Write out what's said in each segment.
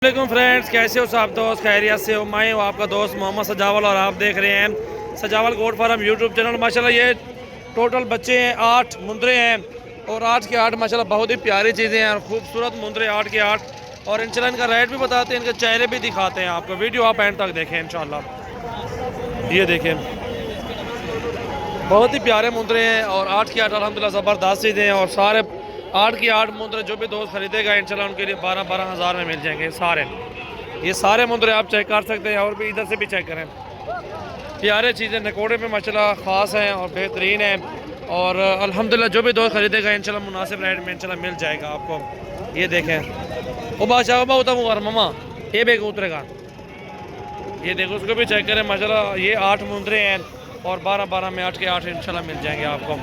वालेकुम फ्रेंड्स, कैसे हो सब दोस्त? खैरियत से हो? मैं हूँ आपका दोस्त मोहम्मद सजावल और आप देख रहे हैं सजावल गोट फार्म यूट्यूब चैनल। माशाल्लाह ये टोटल बच्चे हैं 8 मुंदरे हैं और 8 के 8 माशाल्लाह बहुत ही प्यारी चीज़ें हैं और खूबसूरत मुंदरे 8 के 8। और इंशाल्लाह इनका रेट भी बताते हैं, इनके चेहरे भी दिखाते हैं आपको। वीडियो आप एंड तक देखें इंशाल्लाह। ये देखें, बहुत ही प्यारे मुंदरे हैं और 8 के 8 अल्हम्दुलिल्लाह ज़बरदस्त चीज़ें हैं। और सारे 8 की 8 मुंदरे जो भी दोस्त खरीदेगा इंशाल्लाह उनके लिए 12-12 हज़ार में मिल जाएंगे सारे। ये सारे मुंदरे आप चेक कर सकते हैं और भी इधर से भी चेक करें। प्यारे चीज़ें नकोड़े में माशाल्लाह ख़ास हैं और बेहतरीन हैं। और अल्हम्दुलिल्लाह जो भी दोस्त खरीदेगा इंशाल्लाह मुनासिब रेट में इंशाल्लाह मिल जाएगा आपको। ये देखें, ओ बादशाह होता हूँ मामा, ये बेग उतरेगा। ये देखो, उसको भी चेक करें माशाल्लाह। ये 8 मुंदरे हैं और 12-12 में 8 के 8 इंशाल्लाह मिल जाएंगे आपको।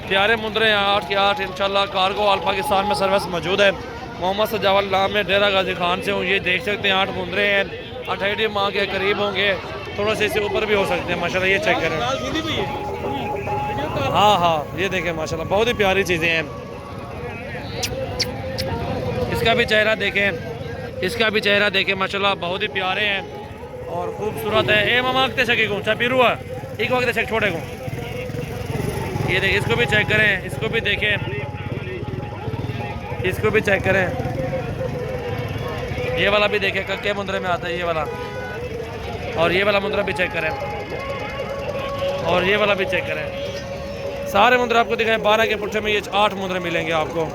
प्यारे मुंदरे हैं 8 के 8 इंशाल्लाह। कार्गो ऑल पाकिस्तान में सर्विस मौजूद है। मोहम्मद सजावल नाम में डेरा गाजी खान से हूँ। ये देख सकते हैं 8 मुंदरे हैं, 28 माह के करीब होंगे, थोड़ा से इससे ऊपर भी हो सकते हैं माशाल्लाह। ये चेक करें। हाँ हाँ, ये देखें माशाल्लाह बहुत ही प्यारी चीज़ें हैं। इसका भी चेहरा देखें, इसका भी चेहरा देखें माशाल्लाह बहुत ही प्यारे हैं और खूबसूरत है। ए मामा अगते सके को चापीरू है एक वक्त से छोटे को। ये देखिए, इसको भी चेक करें, इसको भी देखें, इसको भी चेक करें। ये वाला भी देखें, कक्के मुंदरे में आता है ये वाला। और ये वाला मुंदरा भी चेक करें और ये वाला भी चेक करें। सारे मुंदरे आपको दिखाएं। 12 के पुट्ठे में ये 8 मुंदरे मिलेंगे आपको।